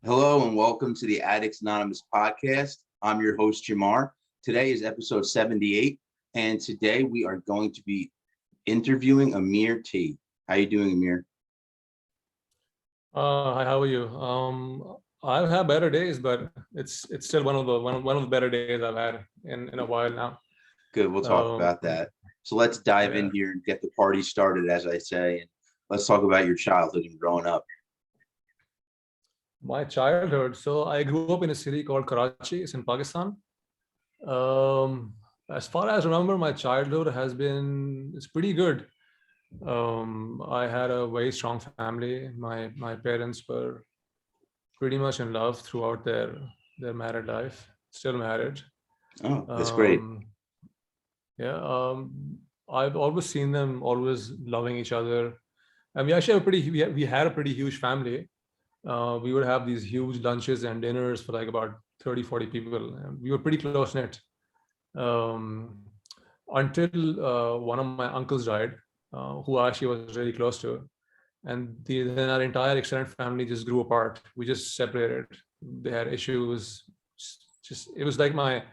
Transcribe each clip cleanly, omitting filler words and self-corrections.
Hello and welcome to the Addicts Anonymous podcast. I'm your host, Jamar. Today is episode 78, and today we are going to be interviewing Aamir T. How you doing, Aamir? Hi, how are you? I've had better days, but it's still one of the better days I've had in a while now. Good, we'll talk Um, about that. So let's dive yeah, in here and get the party started, as I say, and let's talk about your childhood and growing up. my childhood. So I grew up in a city called Karachi. It's in Pakistan. Um, as far as I remember, my childhood it's pretty good. I had a very strong family. My parents were pretty much in love throughout their married life. Still married. Oh, that's great. Um, Yeah, I've always seen them always loving each other. And we actually have we had a pretty huge family. We would have these huge lunches and dinners for like about 30, 40 people. And we were pretty close knit um, until one of my uncles died, who I actually was really close to. And then our entire extended family just grew apart. We just separated. They had issues. Just it was like my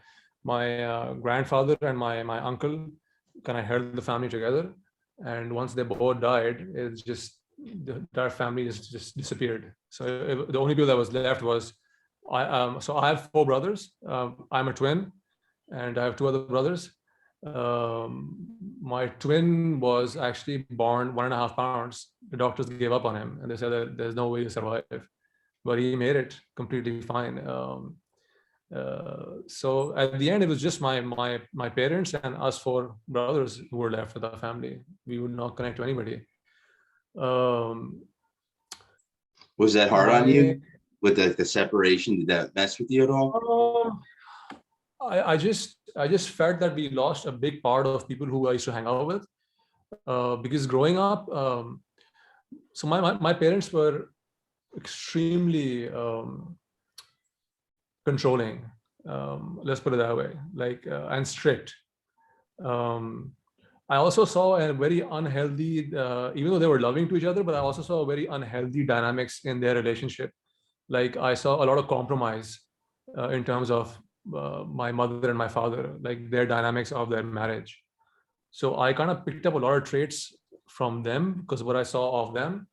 grandfather and my uncle kind of held the family together. And once they both died, it's just the entire family just disappeared. So the only people that was left was so I have four brothers. I'm a twin, and I have two other brothers. My twin was actually born 1.5 pounds. The doctors gave up on him, and they said that there's no way to survive. But he made it completely fine. So at the end, it was just my parents and us four brothers who were left with our family. We would not connect to anybody. Um, Was that hard on my you with the separation? Did that mess with you at all? um, I just felt that we lost a big part of people who I used to hang out with. Because growing up, so my parents were extremely controlling. Let's put it that way, like and strict. Um, I also saw a very unhealthy, even though they were loving to each other, but I also saw a very unhealthy dynamics in their relationship. Like I saw a lot of compromise in terms of my mother and my father, like their dynamics of their marriage. So I kind of picked up a lot of traits from them because what I saw of them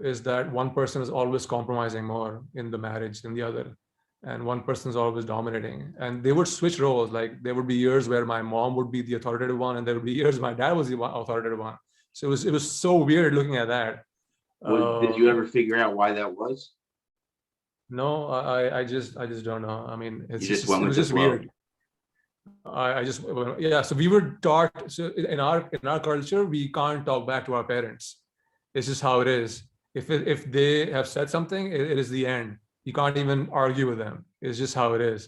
is that one person is always compromising more in the marriage than the other, and one person is always dominating. And they would switch roles. Like there would be years where my mom would be the authoritative one, and there would be years my dad was the authoritative one. So it was so weird looking at that. Did you Um, ever figure out why that was? no, I just don't know. I mean, You it's just just went it with was the just flow. weird. I just yeah. So we were taught. So in our culture, we can't talk back to our parents. It's just how it is. If they have said something, it is the end. You can't even argue with them. It's just how it is.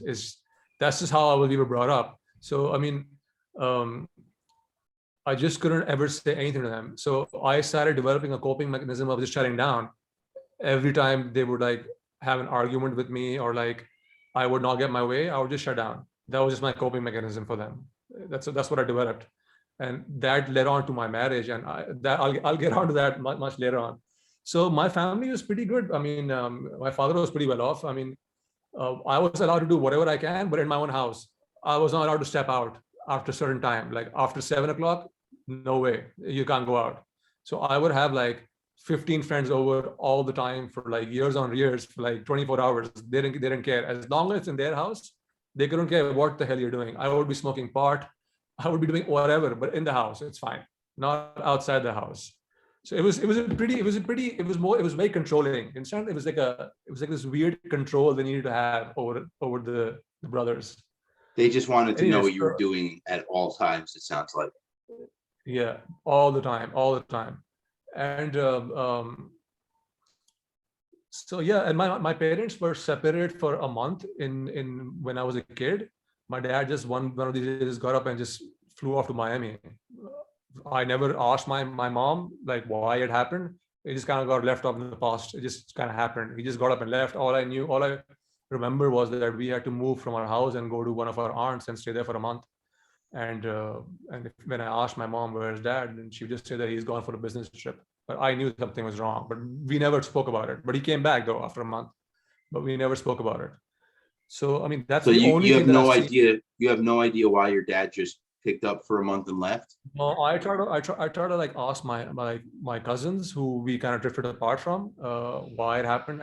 That's just how we were brought up. So I mean, um, I just couldn't ever say anything to them. So I started developing a coping mechanism of just shutting down every time they would like have an argument with me, or like I would not get my way. I would just shut down. That was just my coping mechanism for them. That's what I developed, and that led on to my marriage. And I'll get on to that much later on. So my family was pretty good. I mean, my father was pretty well off. I mean, I was allowed to do whatever I can, but in my own house, I was not allowed to step out after a certain time. Like after 7 o'clock, no way, you can't go out. So I would have like 15 friends over all the time for like years on years, for like 24 hours. They didn't care. As long as it's in their house, they couldn't care what the hell you're doing. I would be smoking pot, I would be doing whatever, but in the house, it's fine. Not outside the house. So it was very controlling. Instead, it was like this weird control they needed to have over the brothers. They just wanted to know Anyways, what you were doing at all times, it sounds like. yeah, all the time, all the time. And so yeah, and my parents were separated for a month in when I was a kid. My dad just one of these days just got up and just flew off to Miami. I never asked my mom like why it happened. It just kind of got left off in the past. It just kind of happened. He just got up and left. All I remember was that we had to move from our house and go to one of our aunts and stay there for a month. And when I asked my mom where's dad, and she would just say that he's gone for a business trip. but I knew something was wrong, but we never spoke about it. But he came back though after a month, but we never spoke about it. So, I mean, that's So the only you thing have that no I've seen. idea. You have no idea why your dad just picked up for a month and left. No, I try to like ask my cousins who we kind of drifted apart from, why it happened,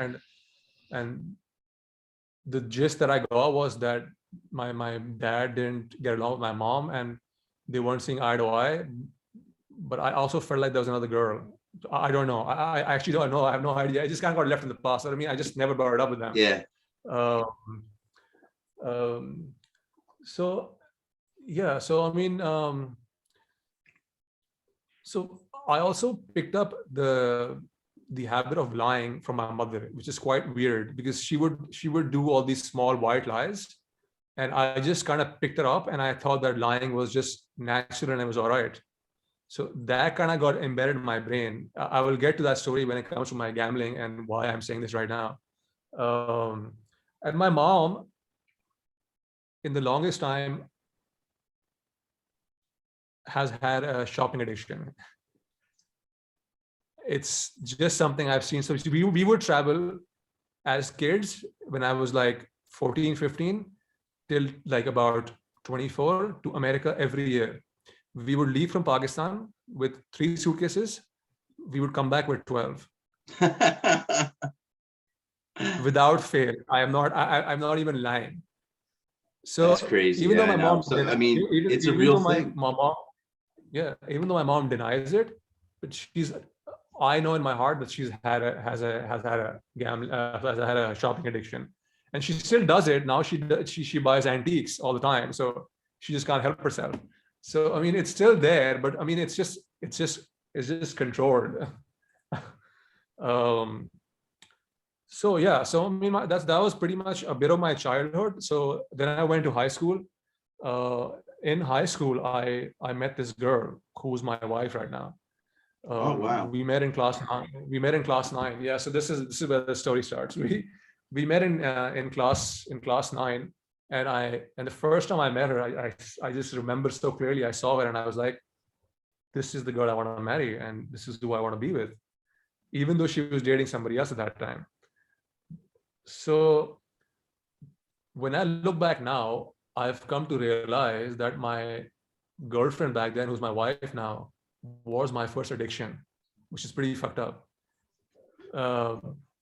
and the gist that I got was that my dad didn't get along with my mom, and they weren't seeing eye to eye. But I also felt like there was another girl. I don't know. I actually don't know. I have no idea. I just kind of got left in the past. I mean, I just never brought it up with them. Yeah. Um, um, so yeah. So I mean, so I also picked up the habit of lying from my mother, which is quite weird because she would do all these small white lies, and I just kind of picked it up, and I thought that lying was just natural and it was all right. So that kind of got embedded in my brain. I will get to that story when it comes to my gambling and why I'm saying this right now. And my mom, in the longest time, has had a shopping addiction. It's just something I've seen. So we would travel as kids when I was like 14, 15, till like about 24 to America every year. We would leave from Pakistan with 3 suitcases. We would come back with 12 without fail. I'm not even lying. So That's crazy. even though Yeah, I my know. mom, So I mean, it's a even real though my thing. mom, yeah, even though my mom denies it, but I know in my heart that she's had a has had a gamble, has had a shopping addiction, and she still does it now. She buys antiques all the time, so she just can't help herself. So I mean, it's still there, but I mean, it's just controlled. um, so yeah, so I mean, that was pretty much a bit of my childhood. So then I went to high school. Uh, in high school, I met this girl who's my wife right now. Oh wow. We met in class 9. We met in class 9. Yeah, so this is where the story starts. We met in class 9, and the first time I met her, I just remember so clearly. I saw her and I was like, this is the girl I want to marry, and this is who I want to be with, even though she was dating somebody else at that time. So when I look back now, I've come to realize that my girlfriend back then, who's my wife now, was my first addiction, which is pretty fucked up.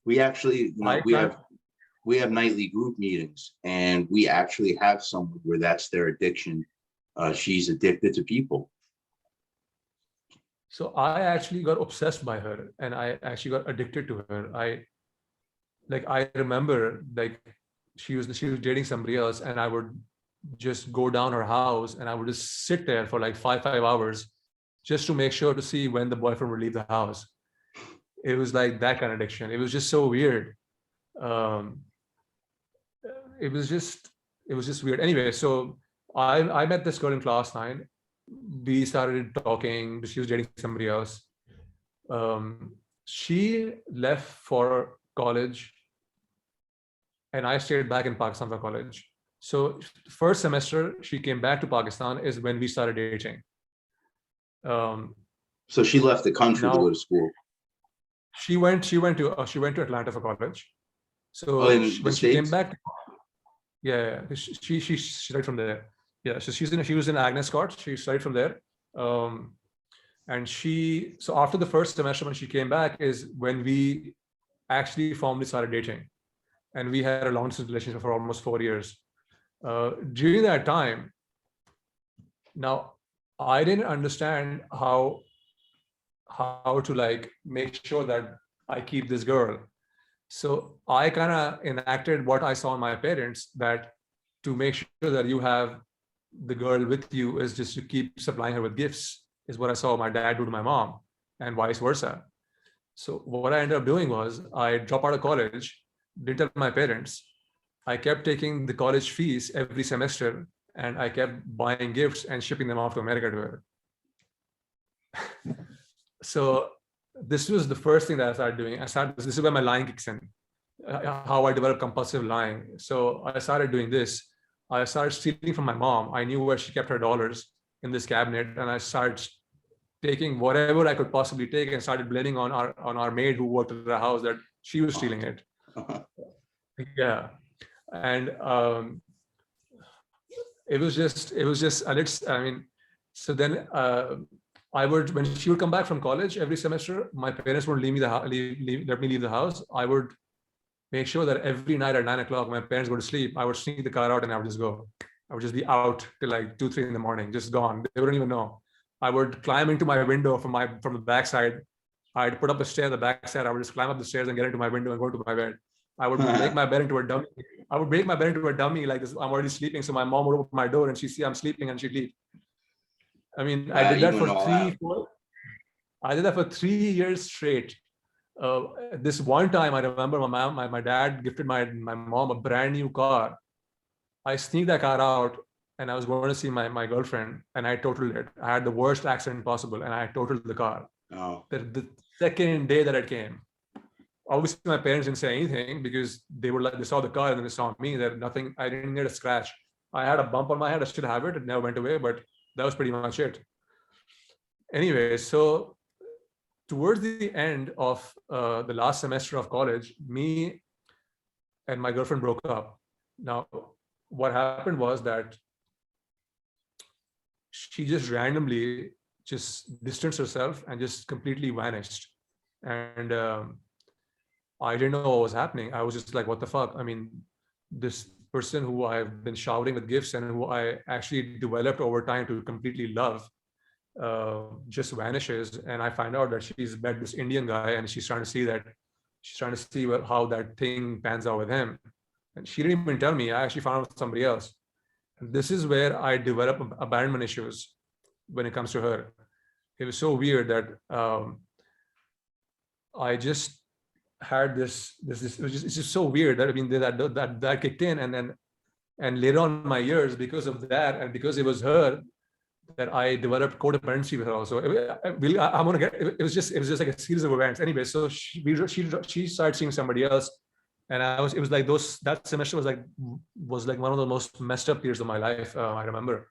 We actually, I can't. we have nightly group meetings, and we actually have someone where that's their addiction. She's addicted to people. So I actually got obsessed by her, and I actually got addicted to her. I remember like she was dating somebody else, and I would just go down her house, and I would just sit there for like five hours just to make sure to see when the boyfriend would leave the house. It was like that kind of addiction. It was just so weird. Um, it was just weird. Anyway, so I met this girl in class 9. We started talking. She was dating somebody else. She left for college, and I stayed back in Pakistan for college. So first semester she came back to Pakistan is when we started dating. So she left the country to Now go to school. she went to Atlanta for college. So In the when she came States? back, yeah, she studied from there. Yeah, so she was in Agnes Scott. She studied from there. And so after the first semester when she came back is when we actually formally started dating, and we had a long distance relationship for almost 4 years. During that time, now I didn't understand how to like make sure that I keep this girl. So I kind of enacted what I saw in my parents, that to make sure that you have the girl with you is just to keep supplying her with gifts, is what I saw my dad do to my mom, and vice versa. So what I ended up doing was I dropped out of college, didn't tell my parents. I kept taking the college fees every semester, and I kept buying gifts and shipping them off to America to her. So this was the first thing that I started doing. This is where my lying kicks in, how I developed compulsive lying. So I started doing this. I started stealing from my mom. I knew where she kept her dollars in this cabinet, and I started taking whatever I could possibly take and started blaming on our maid who worked at the house that she was stealing it. Yeah. And it was just, and it's, I mean, so then I would, when she would come back from college every semester, my parents would leave me let me leave the house. I would make sure that every night at 9 o'clock, my parents go to sleep, I would sneak the car out and I would just go. I would just be out till like 2, 3 in the morning, just gone. They wouldn't even know. I would climb into my window from the backside. I'd put up a stair on the backside. I would just climb up the stairs and get into my window and go to my bed. I would make my bed into a dummy. I would make my bed into a dummy like this. I'm already sleeping. So my mom would open my door and she'd see I'm sleeping and she'd leave. I mean, I did that for I did that for 3 years straight. This one time I remember my dad gifted my mom a brand new car. I sneaked that car out and I was going to see my girlfriend and I totaled it. I had the worst accident possible and I totaled the car. Oh. The second day that it came. Obviously, my parents didn't say anything because they saw the car and then they saw me. That nothing, I didn't get a scratch. I had a bump on my head. I still have it. It never went away, but that was pretty much it. Anyway, so towards the end of the last semester of college, me and my girlfriend broke up. Now, what happened was that she just randomly just distanced herself and just completely vanished. And I didn't know what was happening. I was just like, what the fuck? I mean, this person who I've been showering with gifts and who I actually developed over time to completely love just vanishes. And I find out that she's met this Indian guy and she's trying to see how that thing pans out with him. And she didn't even tell me. I actually found out with somebody else. And this is where I develop abandonment issues when it comes to her. It was so weird that I just had this it's just so weird that I mean that kicked in, and later on in my years, because of that and because it was her, that I developed codependency with her also. I'm gonna get it was just like a series of events. Anyway, so she started seeing somebody else, and it was like that semester was like one of the most messed up years of my life. I remember,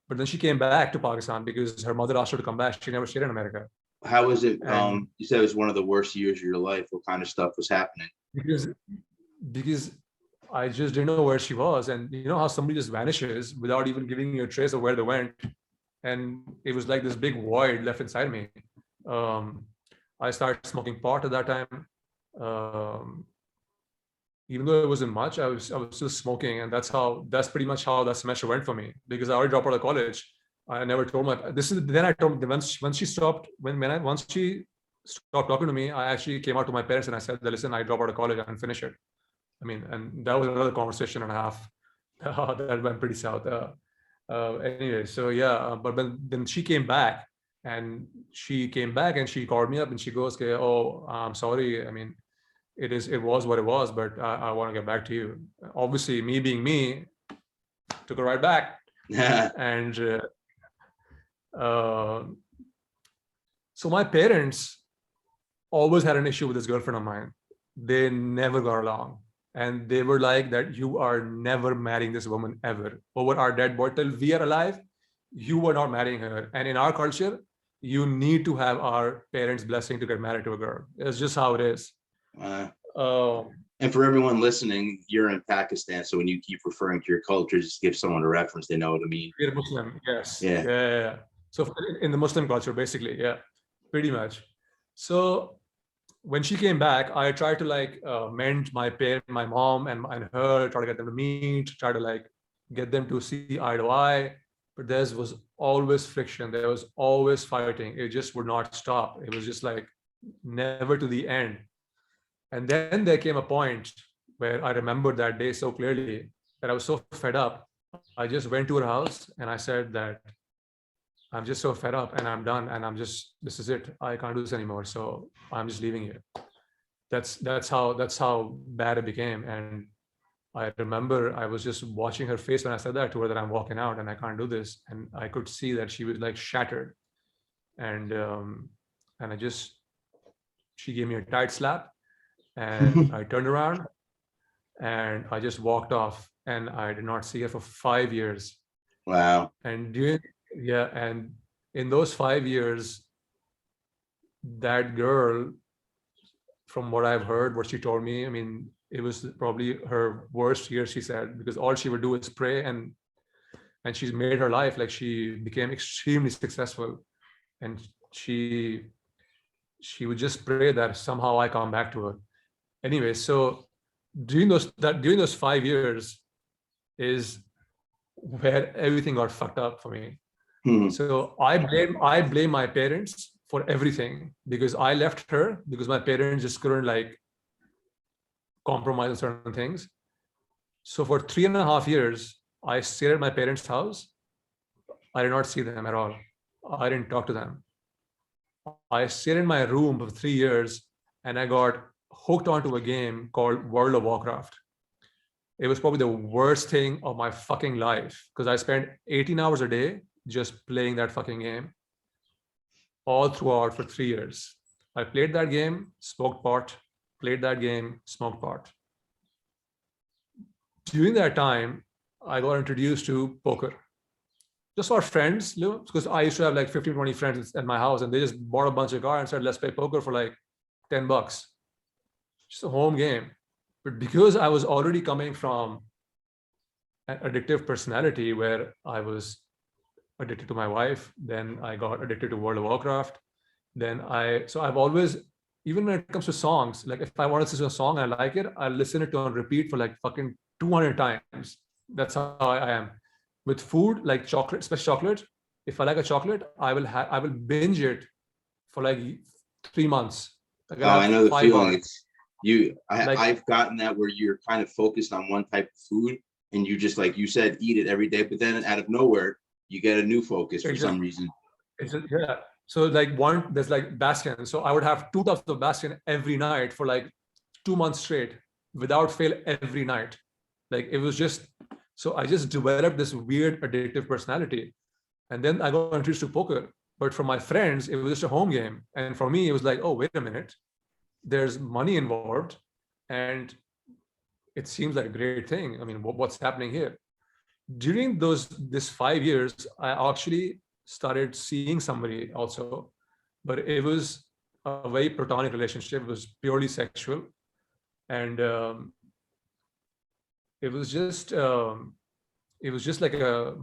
but then she came back to Pakistan because her mother asked her to come back. She never stayed in America. How was it? You said it was one of the worst years of your life. What kind of stuff was happening? Because I just didn't know where she was, and you know how somebody just vanishes without even giving you a trace of where they went, and it was like this big void left inside me. I started smoking pot at that time. Even though it wasn't much, I was still smoking, and that's pretty much how that semester went for me, because I already dropped out of college. I never told then I told once she stopped talking to me, I actually came out to my parents and I said that, listen, I dropped out of college and finish it. I mean, and that was another conversation and a half that went pretty south. Anyway, so yeah, but then she came back and she called me up and she goes, okay, oh, I'm sorry. I mean, it was what it was, but I want to get back to you. Obviously, me being me, took her right back. And so my parents always had an issue with this girlfriend of mine. They never got along. And they were like that, you are never marrying this woman ever. Over our dead body, till we are alive, you are not marrying her. And in our culture, you need to have our parents' blessing to get married to a girl. It's just how it is. And for everyone listening, you're in Pakistan, so when you keep referring to your culture, just give someone a reference, they know what I mean. You're Muslim, yes. Yeah. So in the Muslim culture, basically, yeah, pretty much. So when she came back, I tried to mend my mom and her, try to get them to meet, try to get them to see eye to eye. But there was always friction. There was always fighting. It just would not stop. It was just never to the end. And then there came a point where I remembered that day so clearly that I was so fed up. I just went to her house and I said that I'm just so fed up and I'm done and this is it. I can't do this anymore. So I'm just leaving you. That's how bad it became. And I remember I was just watching her face when I said that to her, that I'm walking out and I can't do this. And I could see that she was shattered. And she gave me a tight slap. And I turned around and I just walked off, and I did not see her for 5 years. Wow. And and in those 5 years, that girl, from what I've heard, what she told me, I mean, it was probably her worst year, she said, because all she would do is pray, and she's made her life, like she became extremely successful, and she would just pray that somehow I come back to her. Anyway, so during those 5 years is where everything got fucked up for me. So I blame my parents for everything, because I left her because my parents just couldn't like compromise on certain things. So for 3.5 years, I stayed at my parents' house. I did not see them at all. I didn't talk to them. I stayed in my room for 3 years, and I got hooked onto a game called World of Warcraft. It was probably the worst thing of my fucking life, because I spent 18 hours a day just playing that fucking game all throughout for 3 years. I played that game, smoked pot, played that game, smoked pot. During that time, I got introduced to poker. Just our friends, because I used to have like 15, 20 friends at my house, and they just bought a bunch of cards and said, let's play poker for like $10. Just a home game. But because I was already coming from an addictive personality where I was addicted to my wife, then I got addicted to World of Warcraft. So I've always, even when it comes to songs, like if I want to listen to a song and I like it, I'll listen it on repeat for like fucking 200 times. That's how I am. With food, like chocolate, especially chocolate, if I like a chocolate, I will binge it for like 3 months. Like I know the feeling. Bars. I've gotten that where you're kind of focused on one type of food, and you just, like you said, eat it every day, but then out of nowhere, you get a new focus for some reason. Yeah. So like there's like Baskin. So I would have 2 tubs of Baskin every night for like 2 months straight, without fail, every night. Like it was just, so I just developed this weird addictive personality. And then I got introduced to poker. But for my friends, it was just a home game. And for me, it was like, oh, wait a minute. There's money involved. And it seems like a great thing. I mean, what's happening here? During this 5 years, I actually started seeing somebody also, but it was a very platonic relationship. It was purely sexual. And it was just like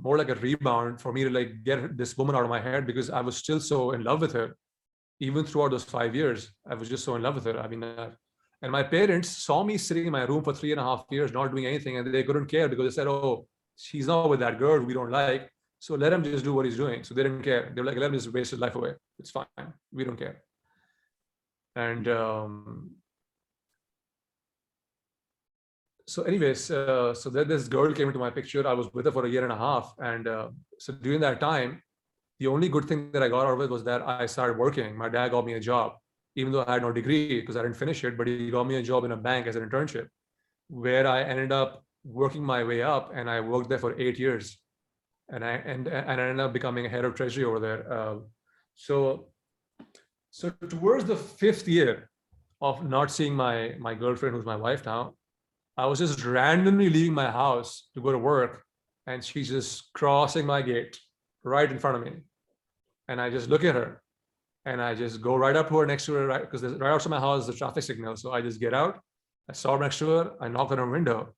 more like a rebound for me to like get this woman out of my head, because I was still so in love with her. Even throughout those 5 years, I was just so in love with her. I mean, and my parents saw me sitting in my room for 3.5 years, not doing anything, and they couldn't care, because they said, oh, she's not with that girl we don't like, so let him just do what he's doing. So they didn't care. They were like, let him just waste his life away. It's fine. We don't care. And so anyways, so then this girl came into my picture. I was with her for a year and a half. And so during that time, the only good thing that I got out of it was that I started working. My dad got me a job, even though I had no degree because I didn't finish it, but he got me a job in a bank as an internship, where I ended up working my way up, and I worked there for 8 years. And I ended up becoming a head of treasury over there. So towards the 5th year of not seeing my girlfriend, who's my wife now, I was just randomly leaving my house to go to work, and she's just crossing my gate right in front of me. And I just look at her, and I just go right up to her, next to her, right, because right outside my house is the traffic signal. So I just get out, I saw her next to her, I knock on her window,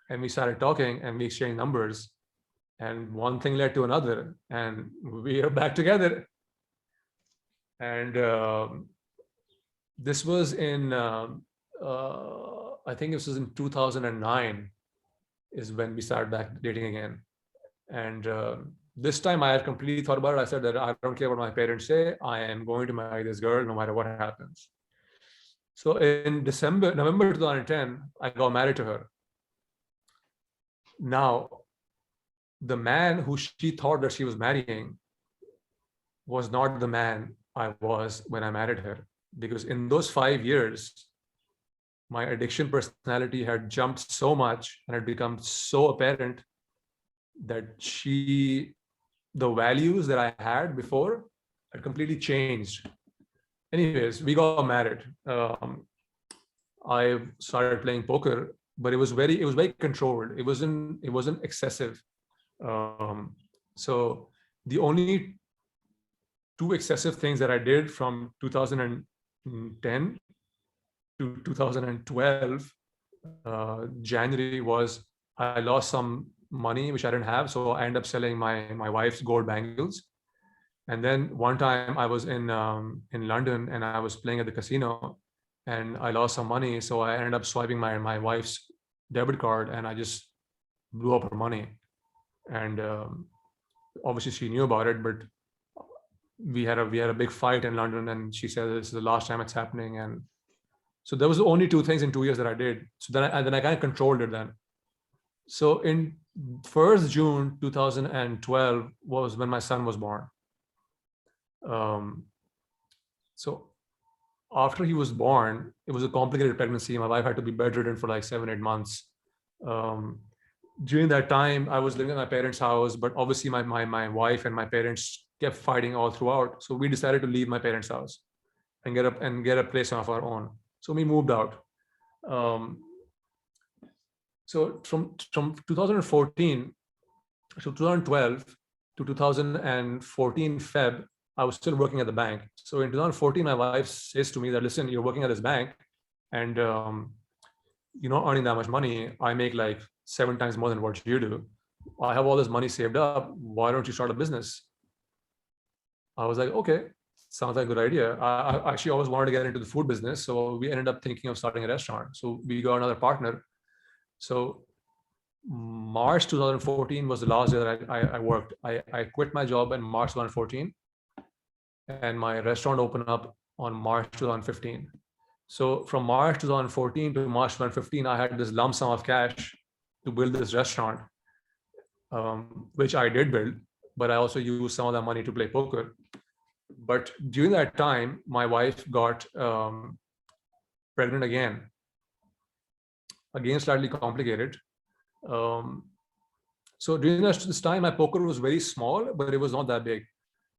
and we started talking, and we exchanged numbers. And one thing led to another, and we are back together. And this was in, I think this was in 2009 is when we started back dating again. And this time I had completely thought about it. I said that I don't care what my parents say. I am going to marry this girl no matter what happens. So in November 2010, I got married to her. Now, the man who she thought that she was marrying was not the man I was when I married her. Because in those 5 years, my addiction personality had jumped so much and had become so apparent that the values that I had before had completely changed. Anyways, we got married. I started playing poker, but it was very controlled. It wasn't excessive. So the only two excessive things that I did from 2010 to 2012 January was I lost some money which I didn't have, so I ended up selling my wife's gold bangles. And then one time I was in London and I was playing at the casino, and I lost some money, so I ended up swiping my wife's debit card, and I just blew up her money. And obviously she knew about it, but we had a big fight in London, and she said this is the last time it's happening. And so there was only two things in 2 years that I did. So then I kind of controlled it then. So in 1st June 2012 was when my son was born. So after he was born, it was a complicated pregnancy. My wife had to be bedridden for like 7-8 months. During that time, I was living at my parents' house, but obviously my wife and my parents kept fighting all throughout. So we decided to leave my parents' house and get a place of our own. So we moved out. So from 2014 to 2012 to 2014 Feb, I was still working at the bank. So in 2014, my wife says to me that, listen, you're working at this bank and you're not earning that much money. I make like 7 times more than what you do. I have all this money saved up. Why don't you start a business? I was like, okay, sounds like a good idea. I actually always wanted to get into the food business. So we ended up thinking of starting a restaurant. So we got another partner. So March 2014 was the last year that I worked. I quit my job in March 2014, and my restaurant opened up on March 2015. So from March 2014 to March 2015, I had this lump sum of cash to build this restaurant, which I did build, but I also used some of that money to play poker. But during that time, my wife got pregnant again, slightly complicated. So during this time, my poker was very small, but it was not that big.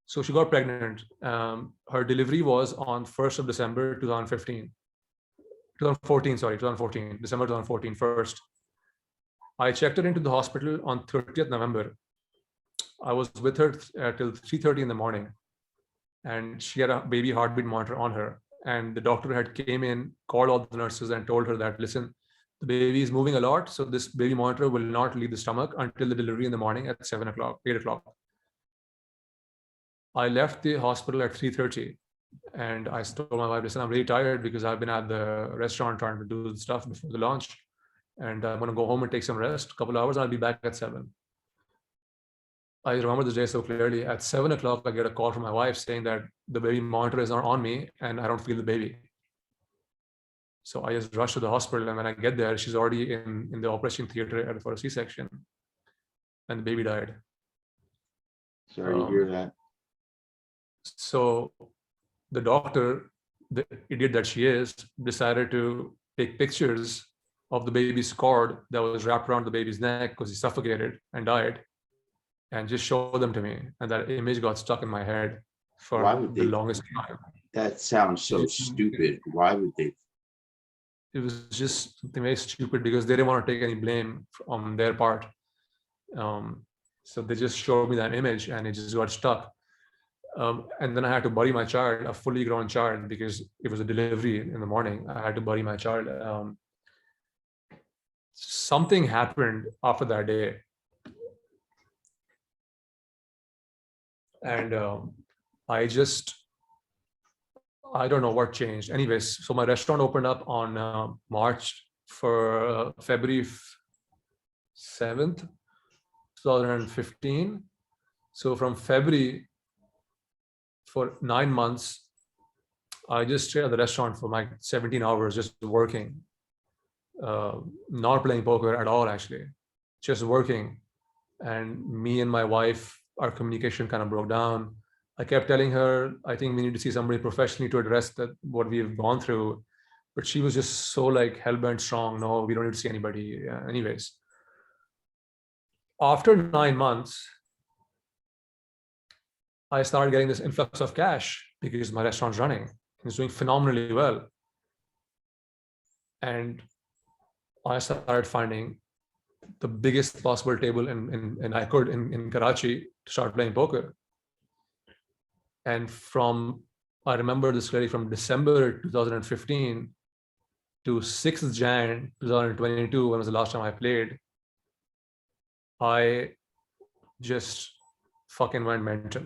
So she got pregnant. Her delivery was on 1st of December 2014, December 2014 first. I checked her into the hospital on 30th November. I was with her till 3:30 in the morning, and she had a baby heartbeat monitor on her. And the doctor had came in, called all the nurses and told her that, listen, the baby is moving a lot, so this baby monitor will not leave the stomach until the delivery in the morning at 7 o'clock, 8 o'clock. I left the hospital at 3:30, and I told my wife, listen, I'm really tired because I've been at the restaurant trying to do the stuff before the launch, and I'm going to go home and take some rest, a couple of hours, and I'll be back at 7. I remember this day so clearly. At 7 o'clock, I get a call from my wife saying that the baby monitor is not on me and I don't feel the baby. So I just rushed to the hospital, and when I get there, she's already in the operation theater for a C-section, and the baby died. Sorry to hear that. So the doctor, the idiot that she is, decided to take pictures of the baby's cord that was wrapped around the baby's neck because he suffocated and died, and just show them to me. And that image got stuck in my head for the longest time. That sounds so stupid. Why would they? It was just something very stupid because they didn't want to take any blame on their part. So they just showed me that image and it just got stuck. And then I had to bury my child, a fully grown child, because it was a delivery in the morning. I had to bury my child. Something happened after that day. And I don't know what changed. Anyways, so my restaurant opened up on February 7th, 2015. So from February, for 9 months, I just stayed at the restaurant for like 17 hours, just working, not playing poker at all, actually, just working. And me and my wife, our communication kind of broke down. I kept telling her, I think we need to see somebody professionally to address what we've gone through. But she was just so like hell-bent strong. No, we don't need to see anybody. Anyways, after 9 months, I started getting this influx of cash because my restaurant's running. It's doing phenomenally well. And I started finding the biggest possible table in Karachi to start playing poker. And I remember this clearly, from December 2015 to 6th Jan 2022, when was the last time I played, I just fucking went mental.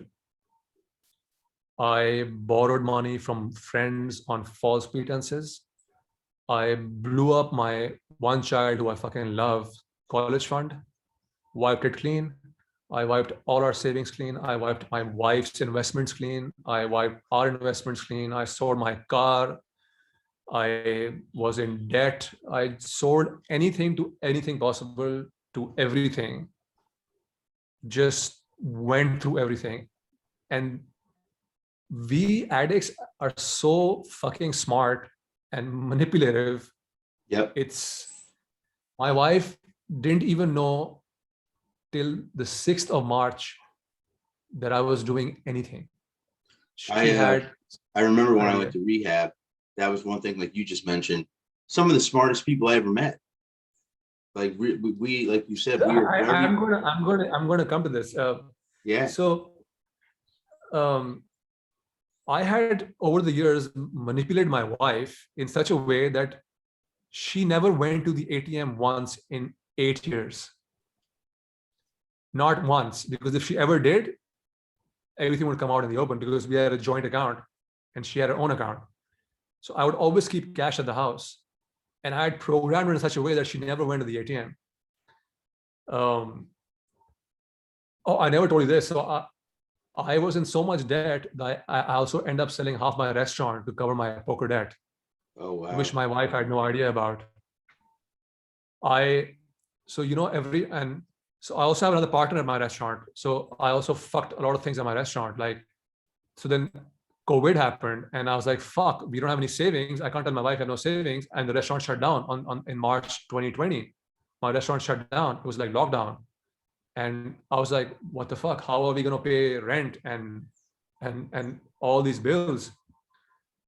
I borrowed money from friends on false pretenses. I blew up my one child who I fucking love college fund, wiped it clean. I wiped all our savings clean. I wiped my wife's investments clean. I wiped our investments clean. I sold my car. I was in debt. I sold anything to anything possible, to everything. Just went through everything. And we addicts are so fucking smart and manipulative. Yep. It's, my wife didn't even know till the 6th of March that I was doing anything. I remember when I went to rehab, that was one thing, like you just mentioned, some of the smartest people I ever met. Like we like you said, we were very... I'm gonna come to this. Yeah. So I had over the years manipulated my wife in such a way that she never went to the ATM once in 8 years. Not once, because if she ever did, everything would come out in the open, because we had a joint account and she had her own account. So I would always keep cash at the house, and I had programmed her in such a way that she never went to the ATM. I never told you this. So I was in so much debt that I also end up selling half my restaurant to cover my poker debt. Oh, wow. Which my wife had no idea about. So I also have another partner at my restaurant. So I also fucked a lot of things at my restaurant. So then COVID happened, and I was like, fuck, we don't have any savings. I can't tell my wife I have no savings. And the restaurant shut down in March 2020. My restaurant shut down. It was like lockdown. And I was like, what the fuck? How are we going to pay rent and all these bills?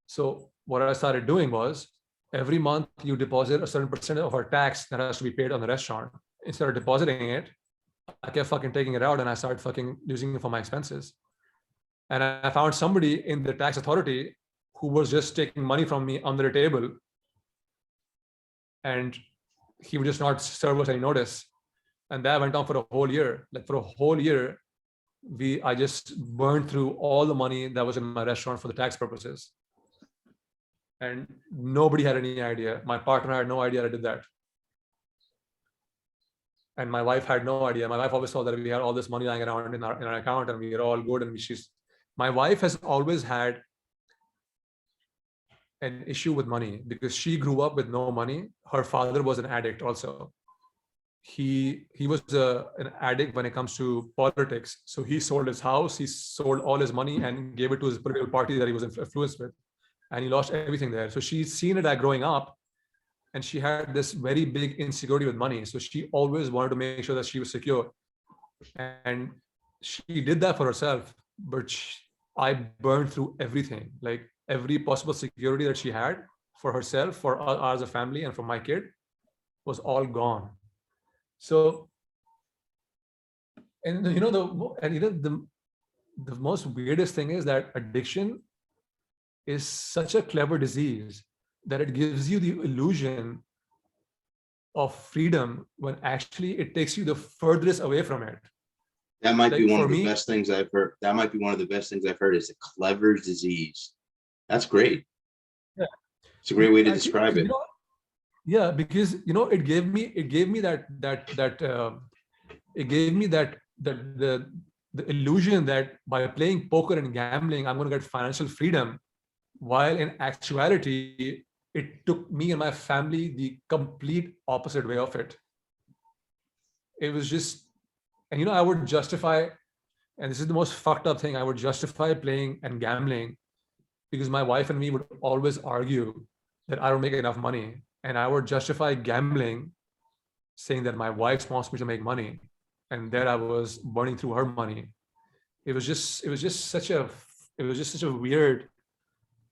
So what I started doing was, every month you deposit a certain percent of our tax that has to be paid on the restaurant. Instead of depositing it, I kept fucking taking it out, and I started fucking using it for my expenses. And I found somebody in the tax authority who was just taking money from me under the table, and he would just not serve us any notice. And that went on for a whole year. Like, for a whole year, I just burned through all the money that was in my restaurant for the tax purposes. And nobody had any idea. My partner had no idea I did that. And my wife had no idea. My wife always saw that we had all this money lying around in our account, and we were all good. And my wife has always had an issue with money, because she grew up with no money. Her father was an addict also. He was an addict when it comes to politics. So he sold his house, he sold all his money, and gave it to his political party that he was influenced with. And he lost everything there. So she's seen it growing up, and she had this very big insecurity with money. So she always wanted to make sure that she was secure. And she did that for herself, but I burned through everything, like every possible security that she had for herself, for us as a family, and for my kid, was all gone. So, and the most weirdest thing is that addiction is such a clever disease that it gives you the illusion of freedom when actually it takes you the furthest away from it. That might be one of the best things I've heard. That might be one of the best things I've heard, is a clever disease. That's great. Yeah. It's a great way to describe it. Yeah, because it gave me the illusion that by playing poker and gambling, I'm going to get financial freedom, while in actuality, it took me and my family the complete opposite way of it. It was just, and I would justify, and this is the most fucked up thing, I would justify playing and gambling because my wife and me would always argue that I don't make enough money. And I would justify gambling saying that my wife wants me to make money, and that I was burning through her money. It was just such a weird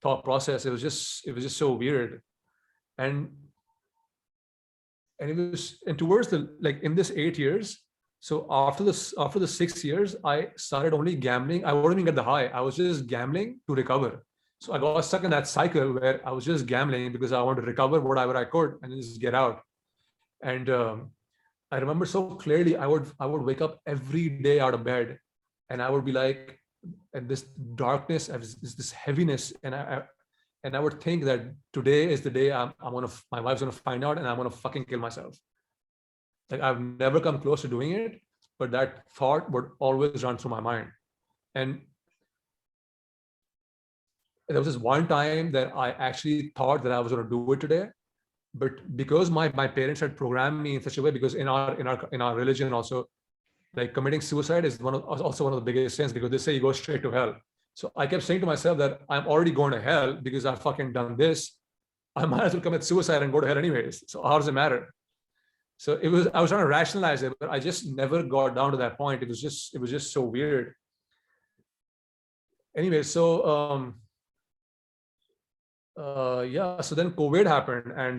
thought process. It was just so weird. And towards in this 8 years, So after the 6 years, I started only gambling. I wouldn't even get the high. I was just gambling to recover. So I got stuck in that cycle where I was just gambling because I wanted to recover whatever I could and just get out. And I remember so clearly, I would wake up every day out of bed, and I would be like, and this darkness, this heaviness, and I would think that today is the day my wife's gonna find out, and I'm gonna fucking kill myself. Like, I've never come close to doing it, but that thought would always run through my mind. And there was this one time that I actually thought that I was gonna do it today, but because my parents had programmed me in such a way, because in our religion also, like, committing suicide is also one of the biggest sins, because they say you go straight to hell. So I kept saying to myself that I'm already going to hell because I've fucking done this. I might as well commit suicide and go to hell anyways. So how does it matter? So I was trying to rationalize it, but I just never got down to that point. It was just so weird. Anyway, so yeah, so then COVID happened, and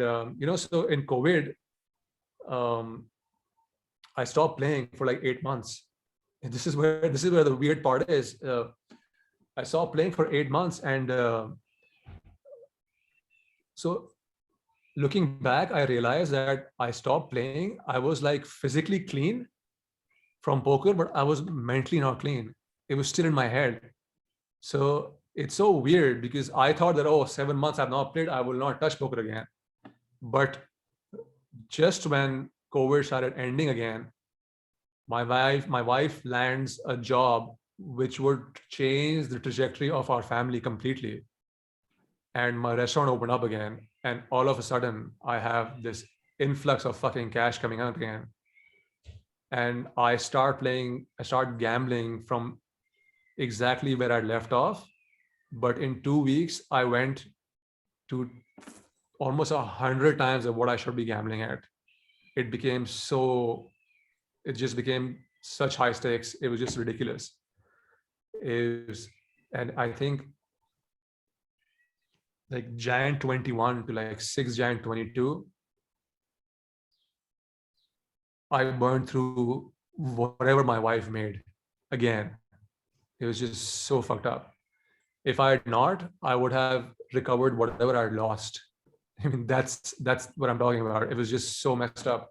so in COVID, um, I stopped playing for like 8 months, and this is where the weird part is. I stopped playing for 8 months, and so looking back, I realized that I stopped playing. I was like physically clean from poker, but I was mentally not clean. It was still in my head. So it's so weird, because I thought that, 7 months I've not played, I will not touch poker again. But just when COVID started ending again, my wife lands a job which would change the trajectory of our family completely. And my restaurant opened up again. And all of a sudden, I have this influx of fucking cash coming out again. And I start gambling from exactly where I left off. But in 2 weeks, I went to almost 100 times of what I should be gambling at. It just became such high stakes. It was just ridiculous. And I think like Jan 21 to like 6 Jan 22, I burned through whatever my wife made again. It was just so fucked up. If I had not, I would have recovered whatever I'd lost. I mean, that's what I'm talking about. It was just so messed up.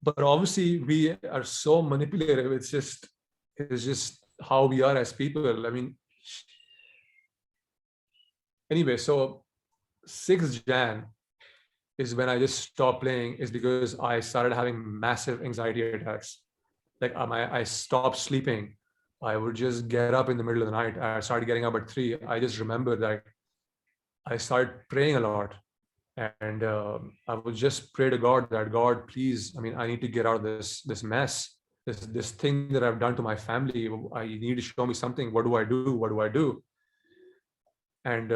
But obviously we are so manipulative. It's just how we are as people. I mean, anyway, so 6th Jan is when I just stopped playing, is because I started having massive anxiety attacks. Like I stopped sleeping. I would just get up in the middle of the night. I started getting up at 3. I just remember that I started praying a lot. And I would just pray to God that, God, please, I mean, I need to get out of this mess, this thing that I've done to my family. I need to show me something. What do I do? What do I do? And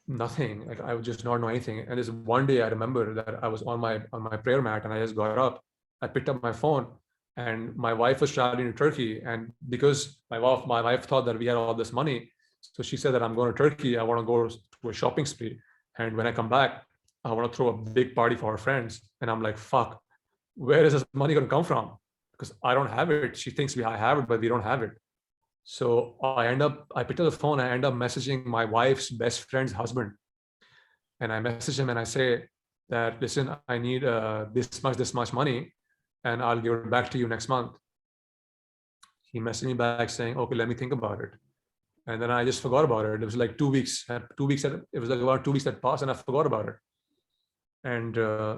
nothing. Like, I would just not know anything. And this one day I remember that I was on my prayer mat, and I just got up. I picked up my phone, and my wife was traveling to Turkey. And because my wife thought that we had all this money, so she said that, I'm going to Turkey. I want to go to a shopping spree. And when I come back, I want to throw a big party for our friends. And I'm like, fuck, where is this money going to come from? Because I don't have it. She thinks I have it, but we don't have it. So I picked up the phone. I end up messaging my wife's best friend's husband. And I message him and I say that, listen, I need this much money, and I'll give it back to you next month. He messaged me back saying, okay, let me think about it. And then I just forgot about it. It was like 2 weeks. It was like about 2 weeks that passed, and I forgot about it. And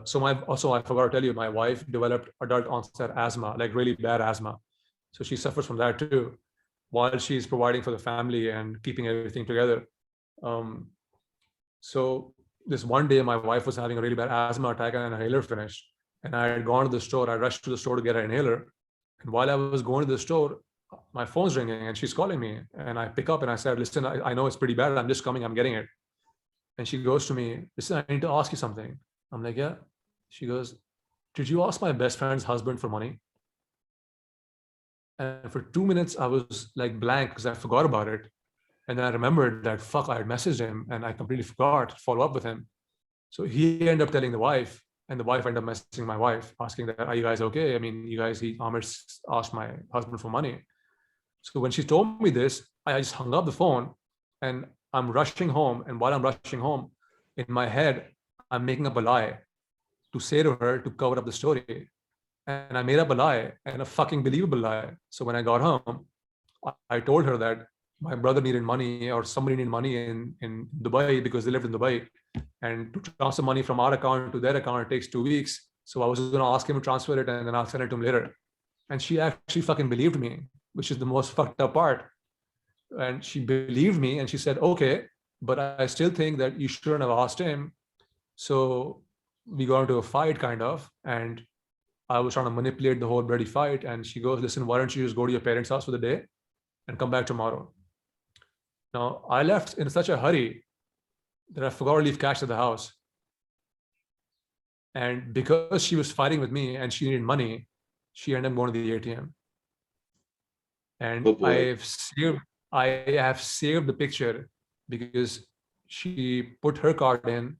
so I forgot to tell you, my wife developed adult onset asthma, like really bad asthma. So she suffers from that too, while she's providing for the family and keeping everything together. So this one day, my wife was having a really bad asthma attack, and an inhaler finished. And I had gone to the store. I rushed to the store to get an inhaler. And while I was going to the store, my phone's ringing and she's calling me, and I pick up and I said, listen, I know it's pretty bad. I'm just coming. I'm getting it. And she goes to me, listen, I need to ask you something. I'm like, yeah. She goes, did you ask my best friend's husband for money? And for 2 minutes, I was like blank because I forgot about it. And then I remembered that, fuck, I had messaged him and I completely forgot to follow up with him. So he ended up telling the wife, And the wife ended up messaging my wife, asking that, are you guys okay? I mean, Aamir asked my husband for money. So when she told me this, I just hung up the phone and I'm rushing home. And while I'm rushing home, in my head, I'm making up a lie to say to her to cover up the story. And I made up a lie, and a fucking believable lie. So when I got home, I told her that my brother needed money or somebody needed money in Dubai because they lived in Dubai. And to transfer money from our account to their account, it takes 2 weeks. So I was going to ask him to transfer it and then I'll send it to him later. And she actually fucking believed me, which is the most fucked up part. And she believed me and she said, okay, but I still think that you shouldn't have asked him. So we got into a fight kind of, and I was trying to manipulate the whole bloody fight. And she goes, listen, why don't you just go to your parents' house for the day and come back tomorrow? Now, I left in such a hurry that I forgot to leave cash at the house. And because she was fighting with me and she needed money, she ended up going to the ATM. And I have saved the picture because she put her card in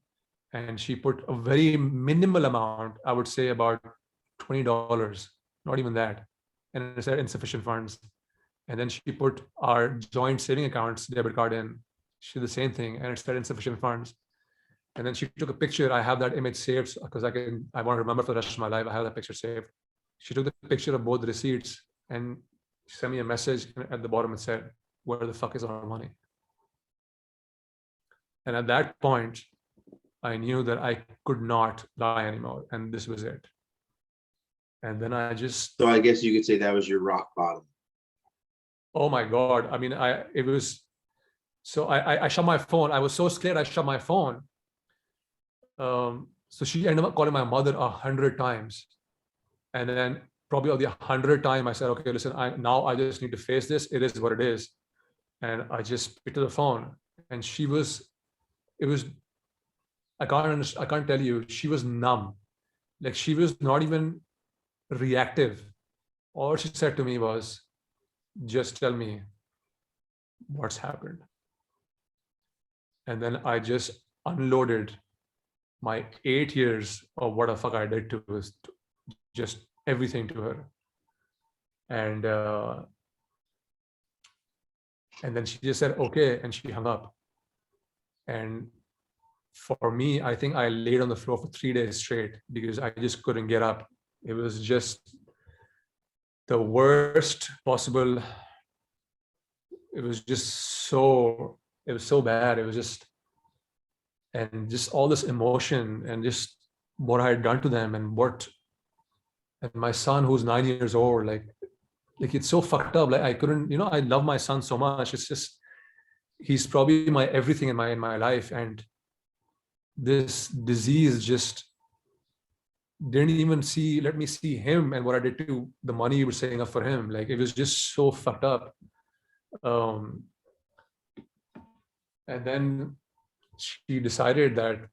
and she put a very minimal amount, I would say about $20, not even that. And it said insufficient funds. And then she put our joint saving accounts debit card in. She did the same thing and it said insufficient funds. And then she took a picture. I have that image saved because I want to remember for the rest of my life. I have that picture saved. She took the picture of both the receipts and she sent me a message, and at the bottom it said, where the fuck is our money? And at that point, I knew that I could not lie anymore. And this was it. And then I just... So I guess you could say that was your rock bottom. Oh my God. I mean, I shut my phone. I was so scared I shut my phone. So she ended up calling my mother 100 times. And then probably on the 100th time, I said, okay, listen, now I just need to face this. It is what it is. And I just picked up the phone and I can't tell you, she was numb. Like she was not even reactive. All she said to me was, just tell me what's happened. And then I just unloaded my 8 years of what the fuck I did to just everything to her. And then she just said, okay. And she hung up. And for me, I think I laid on the floor for 3 days straight because I just couldn't get up. It was just the worst possible. It was so bad. It was just all this emotion and just what I had done to them and my son who's 9 years old, like it's so fucked up. Like I couldn't, I love my son so much. It's just, he's probably my everything in my life. And this disease just didn't even let me see him and what I did to the money he was saving up for him. Like it was just so fucked up. And then we decided that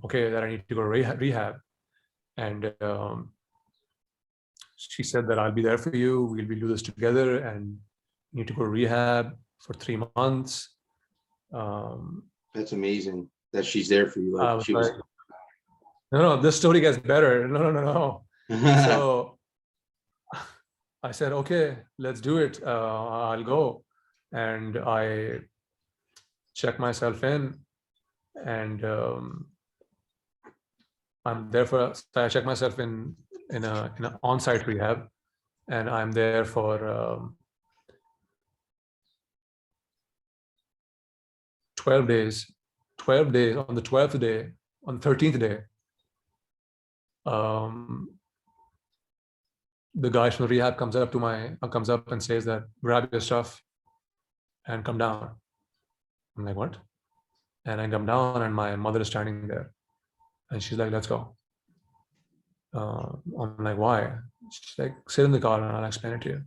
okay, that I need to go to rehab. And she said that I'll be there for you. We'll do this together, and you need to go to rehab for 3 months. That's amazing that she's there for you. Like she was. No, this story gets better. No. So I said, okay, let's do it. I'll go. And I check myself in, and I'm there so I check myself in an on-site rehab, and I'm there for 12 days. 12 days. On the 12th day, on the 13th day, the guy from the rehab comes up and says that grab your stuff and come down. I'm like, what? And I come down and my mother is standing there and she's like, let's go. I'm like, why? She's like, sit in the car and I'll explain it to you.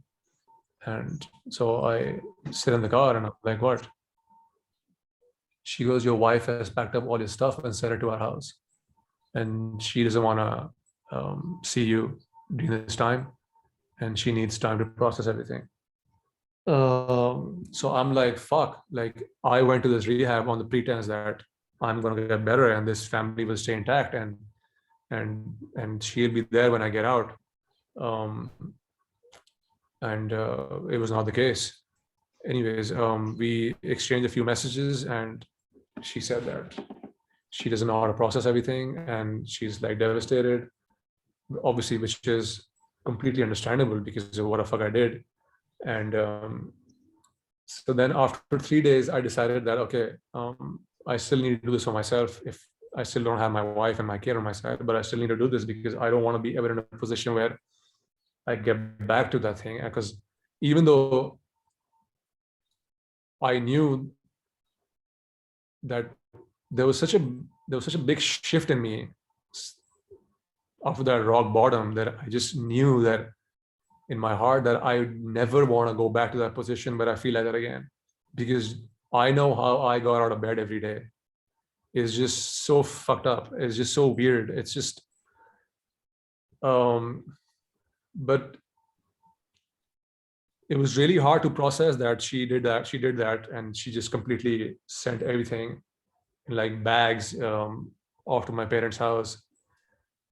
And so I sit in the car and I'm like, what? She goes, your wife has packed up all your stuff and sent it to our house. And she doesn't want to see you during this time. And she needs time to process everything. So I'm like, fuck, like I went to this rehab on the pretense that I'm going to get better and this family will stay intact. And and she'll be there when I get out. Um, and it was not the case. Anyways, we exchanged a few messages, and she said that she doesn't know how to process everything, and she's like devastated, obviously, which is completely understandable because of what the fuck I did. And so then after 3 days, I decided that, okay, I still need to do this for myself. If I still don't have my wife and my kid on my side, but I still need to do this because I don't want to be ever in a position where I get back to that thing. Because even though I knew that there was such a big shift in me after that rock bottom, that I just knew that in my heart that I would never want to go back to that position where I feel like that again, because I know how I got out of bed every day. It's just so fucked up. It's just so weird. It's just, but it was really hard to process that she did that, and she just completely sent everything in like bags off to my parents' house.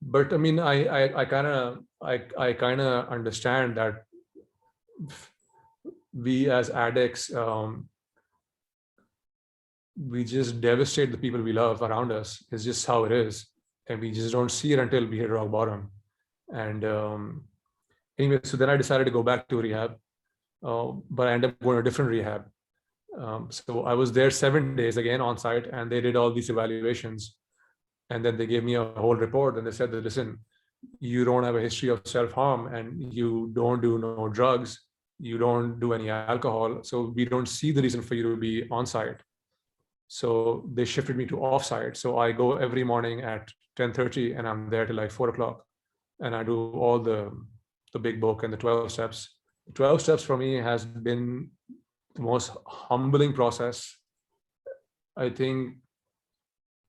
But I mean, I kind of understand that we as addicts, we just devastate the people we love around us. It's just how it is, and we just don't see it until we hit rock bottom. And anyway, so then I decided to go back to rehab, but I ended up going to a different rehab. So I was there 7 days again on site, and they did all these evaluations, and then they gave me a whole report, and they said that, listen, you don't have a history of self-harm, and you don't do no drugs, you don't do any alcohol, so we don't see the reason for you to be on site. So they shifted me to off site. So I go every morning at 10:30, and I'm there till like 4 o'clock, and I do all the big book and the 12 steps. 12 steps for me has been the most humbling process. I think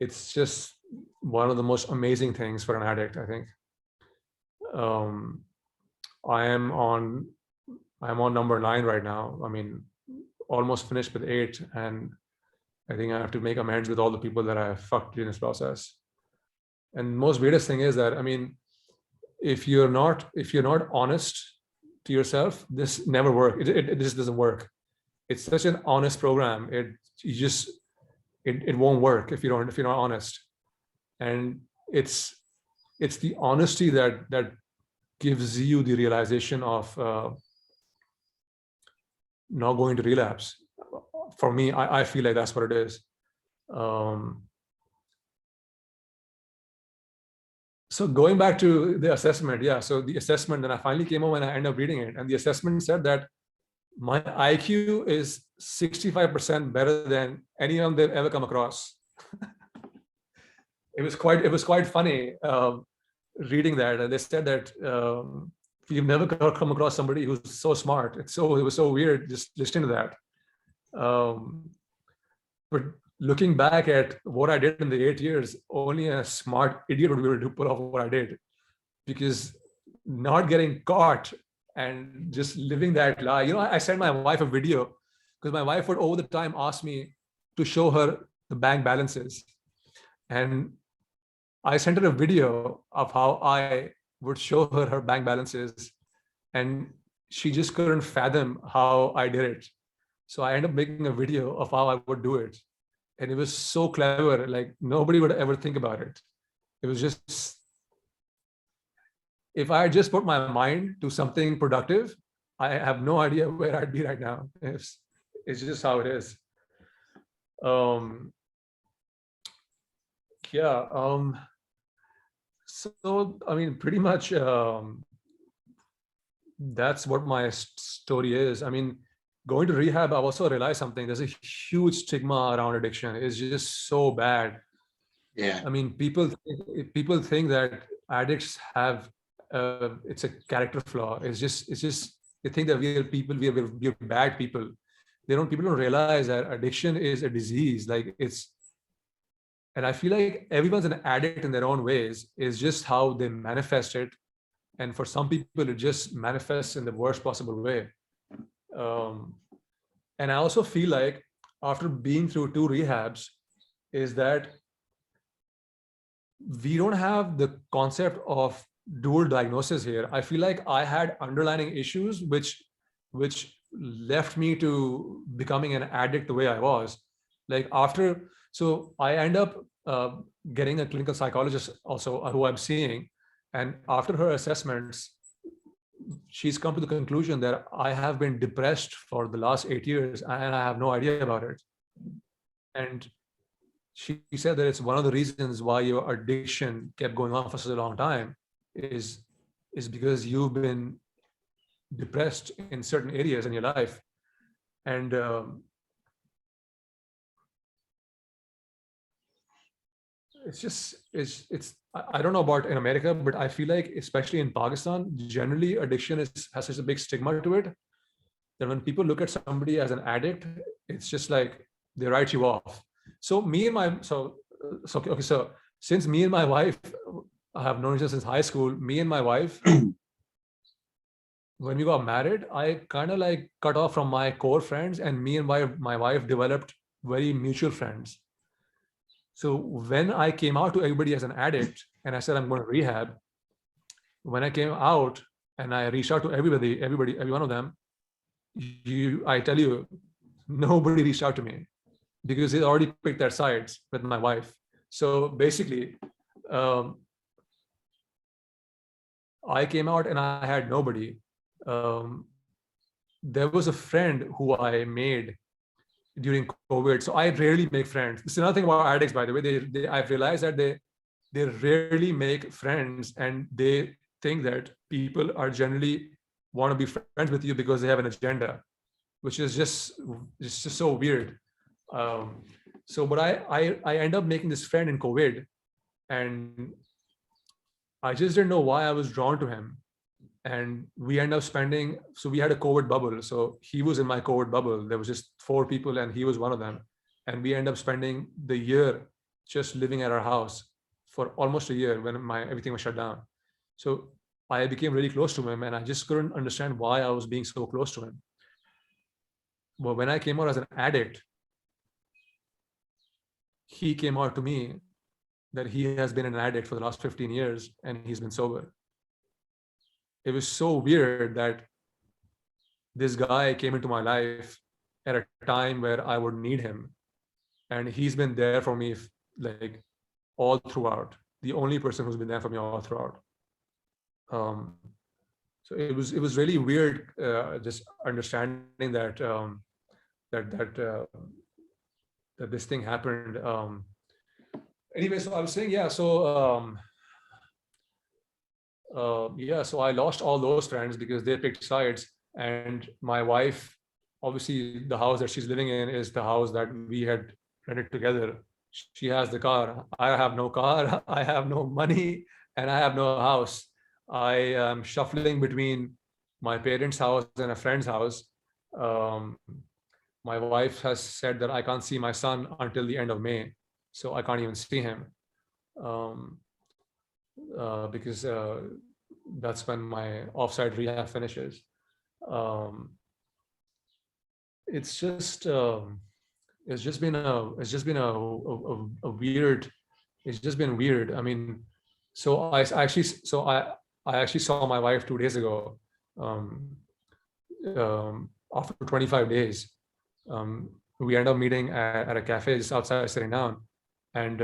it's just one of the most amazing things for an addict, I think. I'm on number 9 right now. I mean, almost finished with 8, and I think I have to make amends with all the people that I fucked in this process. And most weirdest thing is that, I mean, if you're not honest to yourself, this never works. It just doesn't work. It's such an honest program. It won't work if you're not honest. And it's the honesty that gives you the realization of not going to relapse. For me, I feel like that's what it is. So going back to the assessment, yeah. So the assessment, then I finally came home and I ended up reading it, and the assessment said that my IQ is 65% better than anyone they've ever come across. It was quite funny reading that, and they said that we've never come across somebody who's so smart. It was so weird just listening to that. But looking back at what I did in the 8 years, only a smart idiot would be able to pull off what I did, because not getting caught and just living that lie. You know, I sent my wife a video because my wife would over the time ask me to show her the bank balances. And I sent her a video of how I would show her bank balances, and she just couldn't fathom how I did it. So I ended up making a video of how I would do it. And it was so clever, like nobody would ever think about it. It was just, if I had just put my mind to something productive, I have no idea where I'd be right now. It's just how it is. Yeah. So, I mean, pretty much that's what my story is. I mean, going to rehab, I've also realized something. There's a huge stigma around addiction. It's just so bad. Yeah. I mean, people think that addicts have it's a character flaw. It's just they think that we're bad people. People don't realize that addiction is a disease. Like and I feel like everyone's an addict in their own ways. It's just how they manifest it. And for some people, it just manifests in the worst possible way. And I also feel like after being through 2 rehabs, is that we don't have the concept of dual diagnosis here. I feel like I had underlying issues which left me to becoming an addict the way I was. Like after, so I end up getting a clinical psychologist also who I'm seeing, and after her assessments, she's come to the conclusion that I have been depressed for the last 8 years and I have no idea about it. And she said that it's one of the reasons why your addiction kept going on for such a long time is is because you've been depressed in certain areas in your life. And I don't know about in America, but I feel like especially in Pakistan, generally addiction has such a big stigma to it that when people look at somebody as an addict, it's just like they write you off. So me and my so okay, so since me and my wife, I have known each other since high school. Me and my wife, when we got married, I kind of like cut off from my core friends, and me and my wife developed very mutual friends. So when I came out to everybody as an addict, and I said I'm going to rehab, when I came out and I reached out to everybody, every one of them, I tell you, nobody reached out to me because they already picked their sides with my wife. So basically, I came out and I had nobody. There was a friend who I made during COVID. So I rarely make friends. This is another thing about addicts, by the way. I've realized that they rarely make friends, and they think that people are generally want to be friends with you because they have an agenda, which is just so weird. But I end up making this friend in COVID, and I just didn't know why I was drawn to him. And we end up spending, so we had a COVID bubble. So he was in my COVID bubble. There was just 4 people and he was one of them. And we end up spending the year just living at our house for almost a year when everything was shut down. So I became really close to him, and I just couldn't understand why I was being so close to him. But when I came out as an addict, he came out to me that he has been an addict for the last 15 years and he's been sober. It was so weird that this guy came into my life at a time where I would need him. And he's been there for me like all throughout. The only person who's been there for me all throughout. So it was really weird just understanding that that this thing happened. Anyway, so I was saying, so I lost all those friends because they picked sides. And my wife, obviously, the house that she's living in is the house that we had rented together. She has the car. I have no car. I have no money, and I have no house. I am shuffling between my parents' house and a friend's house. My wife has said that I can't see my son until the end of May, so I can't even see him. Because that's when my offsite rehab finishes. It's just been a weird. It's just been weird. I mean, so I actually saw my wife 2 days ago. After 25 days, we ended up meeting at a cafe just outside, sitting down, and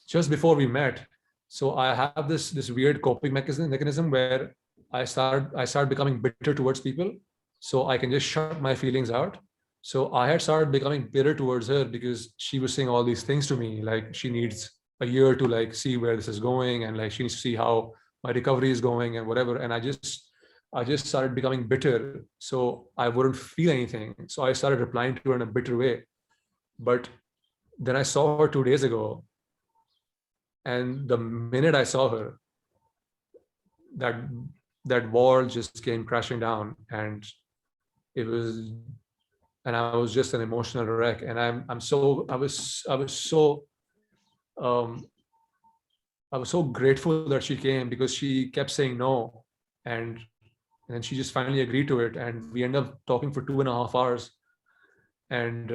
just before we met. So I have this weird coping mechanism where I start becoming bitter towards people, so I can just shut my feelings out. So I had started becoming bitter towards her because she was saying all these things to me, like she needs a year to like see where this is going, and like she needs to see how my recovery is going and whatever. And I just started becoming bitter, so I wouldn't feel anything. So I started replying to her in a bitter way. But then I saw her 2 days ago, and the minute I saw her, that wall just came crashing down, and I was just an emotional wreck. And I was so grateful that she came, because she kept saying no, and then she just finally agreed to it, and we ended up talking for 2.5 hours. And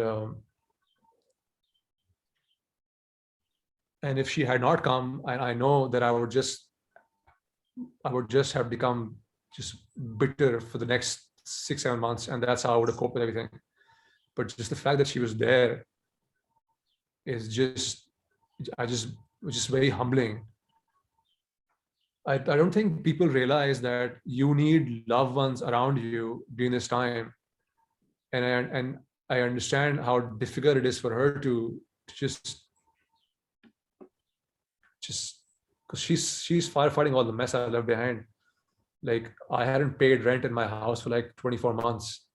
And if she had not come, I know that I would just have become just bitter for the next 6 7 months, and that's how I would have coped with everything. But just the fact that she was there is just, I just was just very humbling. I don't think people realize that you need loved ones around you during this time, and I understand how difficult it is for her to just because she's firefighting all the mess I left behind. Like, I hadn't paid rent in my house for like 24 months.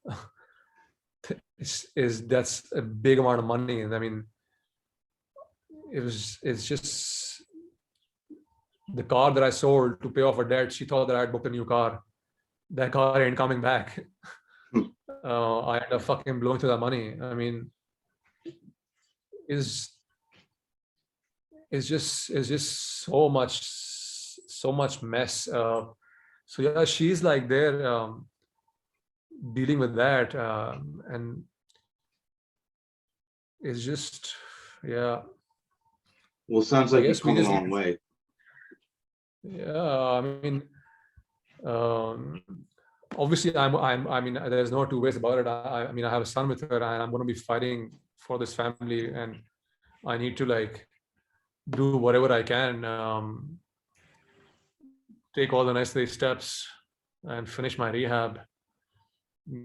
That's a big amount of money, and I mean, it's just the car that I sold to pay off her debt. She thought that I had booked a new car. That car ain't coming back. I ended up fucking blowing through that money. I mean, is it's just so much mess. So yeah, she's like there dealing with that, and it's just, yeah. Well, it sounds I like you've guess we come a just, long way. yeah. I mean, um, obviously, I mean, there's no two ways about it. I mean, I have a son with her, and I'm going to be fighting for this family, and I need to like do whatever I can, take all the necessary steps, and finish my rehab,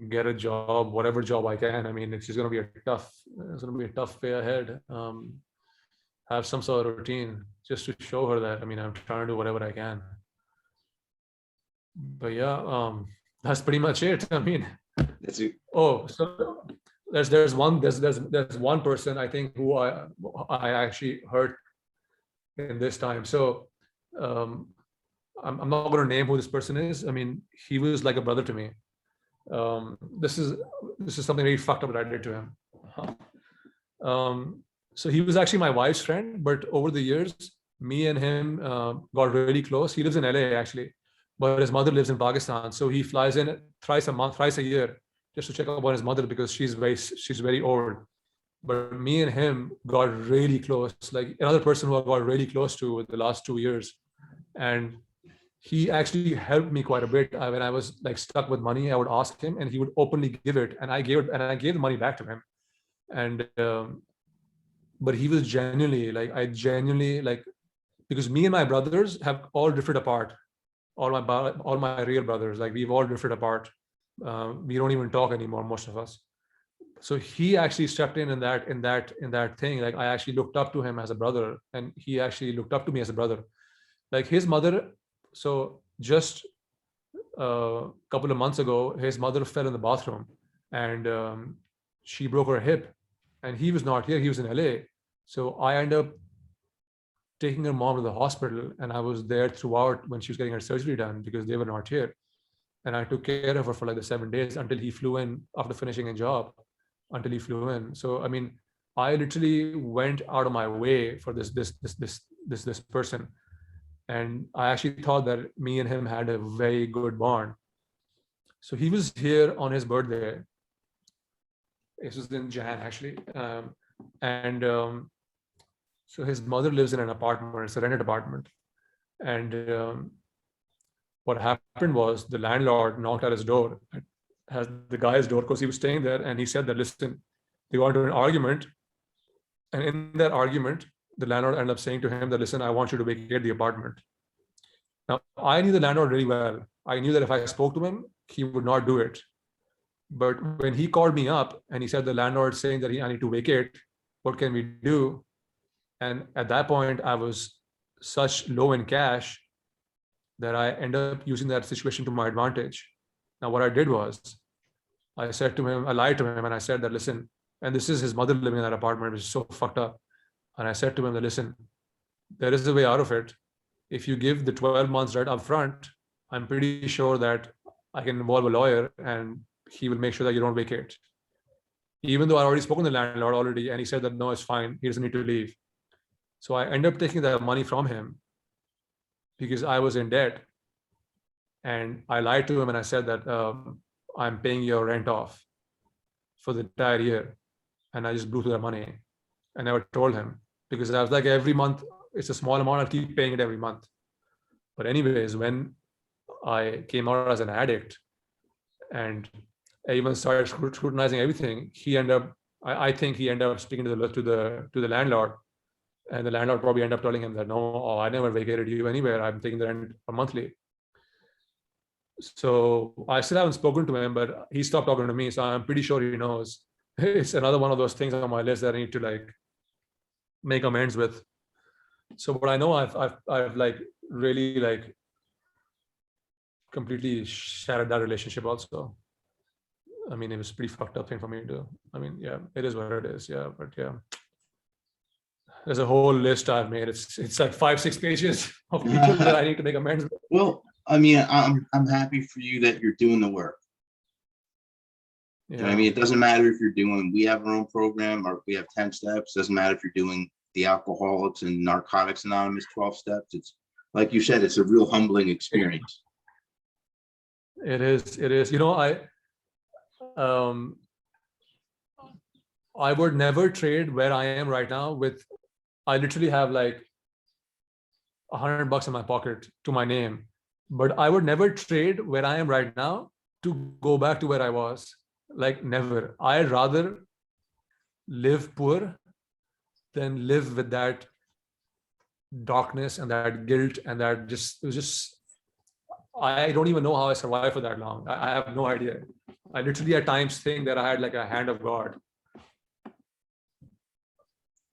get a job, whatever job I can. I mean, it's just going to be it's going to be a tough way ahead. Have some sort of routine just to show her that, I mean, I'm trying to do whatever I can. But yeah, that's pretty much it. I mean, That's it. oh, so there's one person I think who I actually hurt in this time. So um, I'm not going to name who this person is. I mean, he was like a brother to me. This is something very fucked up that I did to him. So he was actually my wife's friend, but over the years, me and him got really close. He lives in LA actually, but his mother lives in Pakistan. So he flies in thrice a year, just to check up on his mother because she's very old. But me and him got really close, like another person who I got really close to the last 2 years. And he actually helped me quite a bit. When I was like stuck with money, I would ask him and he would openly give it. And I gave the money back to him. And but he was genuinely like, because me and my brothers have all drifted apart. All my real brothers, like we've all drifted apart. We don't even talk anymore, most of us. So he actually stepped in that thing. Like, I actually looked up to him as a brother, and he actually looked up to me as a brother. Like his mother. So just a couple of months ago, his mother fell in the bathroom, and she broke her hip, and he was not here. He was in LA. So I ended up taking her mom to the hospital, and I was there throughout when she was getting her surgery done because they were not here. And I took care of her for like the 7 days until he flew in after finishing a job, until he flew in. So I mean, I literally went out of my way for this person. And I actually thought that me and him had a very good bond. So he was here on his birthday. This was in Jan actually. And so his mother lives in an apartment. It's a rented apartment. And what happened was the landlord knocked at his door, at the guy's door, because he was staying there. And he said that, listen, they got into an argument. And in that argument, the landlord ended up saying to him that, listen, I want you to vacate the apartment. Now, I knew the landlord really well. I knew that if I spoke to him, he would not do it. But when he called me up and he said the landlord is saying that I need to vacate, what can we do? And at that point, I was such low in cash that I ended up using that situation to my advantage. Now, what I did was I said to him, I lied to him, and I said that, listen, and this is his mother living in that apartment, which is so fucked up. And I said to him that, listen, there is a way out of it. If you give the 12 months right up front, I'm pretty sure that I can involve a lawyer and he will make sure that you don't vacate. Even though I already spoken to the landlord already, and he said that, no, it's fine. He doesn't need to leave. So I ended up taking that money from him because I was in debt. And I lied to him and I said that I'm paying your rent off for the entire year. And I just blew through that money. I never told him. because I was like, every month it's a small amount, I'll keep paying it every month. But anyways, when I came out as an addict and I even started scrutinizing everything, I think he ended up speaking to the landlord, and the landlord probably ended up telling him that, no, I never vacated you anywhere. I'm taking the rent monthly. So I still haven't spoken to him, but he stopped talking to me. So I'm pretty sure he knows. It's another one of those things on my list that I need to like make amends with. So, but I know I've like really like completely shattered that relationship also. I mean, it was a pretty fucked up thing for me to do. I mean, yeah, it is what it is. Yeah, but yeah, there's a whole list I've made. It's like 5-6 pages of people that I need to make amends with. Well, I mean, I'm happy for you that you're doing the work. You know what I mean, it doesn't matter if you're doing, we have our own program or we have 10 steps. Doesn't matter if you're doing the Alcoholics and Narcotics Anonymous 12 steps. It's like you said, it's a real humbling experience. It is. You know, I would never trade where I am right now with, I literally have like $100 in my pocket to my name, but I would never trade where I am right now to go back to where I was. Like, never. I'd rather live poor than live with that darkness and that guilt and that it was just, I don't even know how I survived for that long. I have no idea. I literally at times think that I had like a hand of God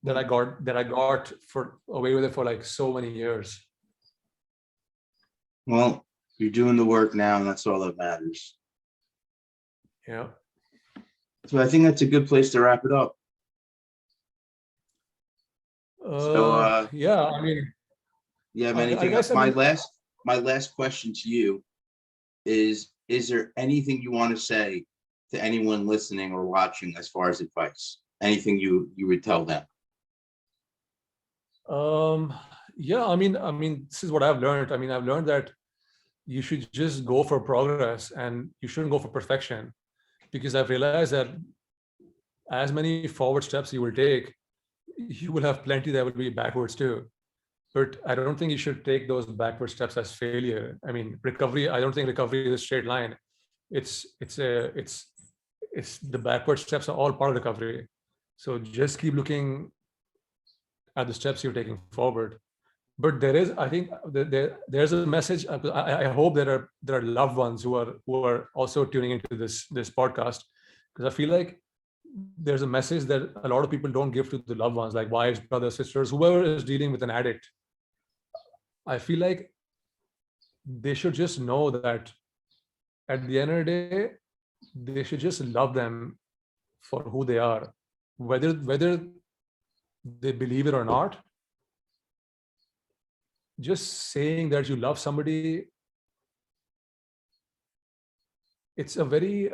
that I got for away with it for like so many years. Well, you're doing the work now, and that's all that matters. Yeah. So I think that's a good place to wrap it up. Yeah, I mean, you have anything else? My last question to you is there anything you want to say to anyone listening or watching as far as advice? Anything you would tell them? Yeah, I mean, this is what I've learned. I mean, I've learned that you should just go for progress and you shouldn't go for perfection, because I've realized that as many forward steps you will take, you will have plenty that will be backwards too. But I don't think you should take those backward steps as failure. I mean, recovery, I don't think recovery is a straight line. It's the backward steps are all part of recovery. So just keep looking at the steps you're taking forward. But there is, I think there's a message. I hope there are loved ones who are also tuning into this podcast, because I feel like there's a message that a lot of people don't give to the loved ones, like wives, brothers, sisters, whoever is dealing with an addict. I feel like they should just know that at the end of the day, they should just love them for who they are, whether they believe it or not. Just saying that you love somebody, it's a very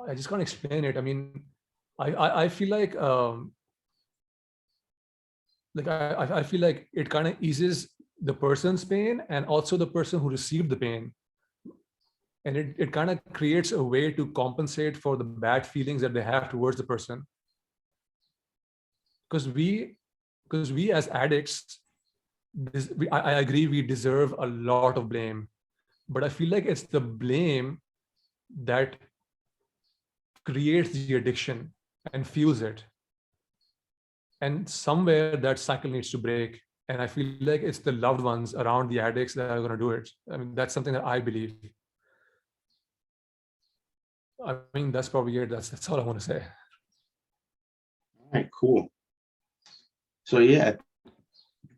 I just can't explain it. I mean, I feel like I feel like it kind of eases the person's pain and also the person who received the pain, and it kind of creates a way to compensate for the bad feelings that they have towards the person. Because we as addicts, I agree, we deserve a lot of blame, but I feel like it's the blame that creates the addiction and fuels it. And somewhere that cycle needs to break. And I feel like it's the loved ones around the addicts that are going to do it. I mean, that's something that I believe. I mean, that's probably it. That's all I want to say. All right, cool. So yeah,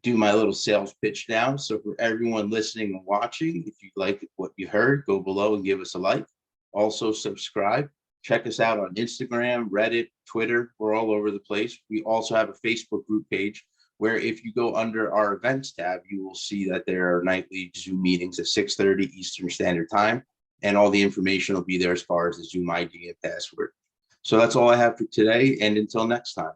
do my little sales pitch now. So for everyone listening and watching, if you like what you heard, go below and give us a like. Also subscribe. Check us out on Instagram, Reddit, Twitter. We're all over the place. We also have a Facebook group page where if you go under our events tab, you will see that there are nightly Zoom meetings at 6:30 Eastern Standard Time. And all the information will be there as far as the Zoom ID and password. So that's all I have for today. And until next time.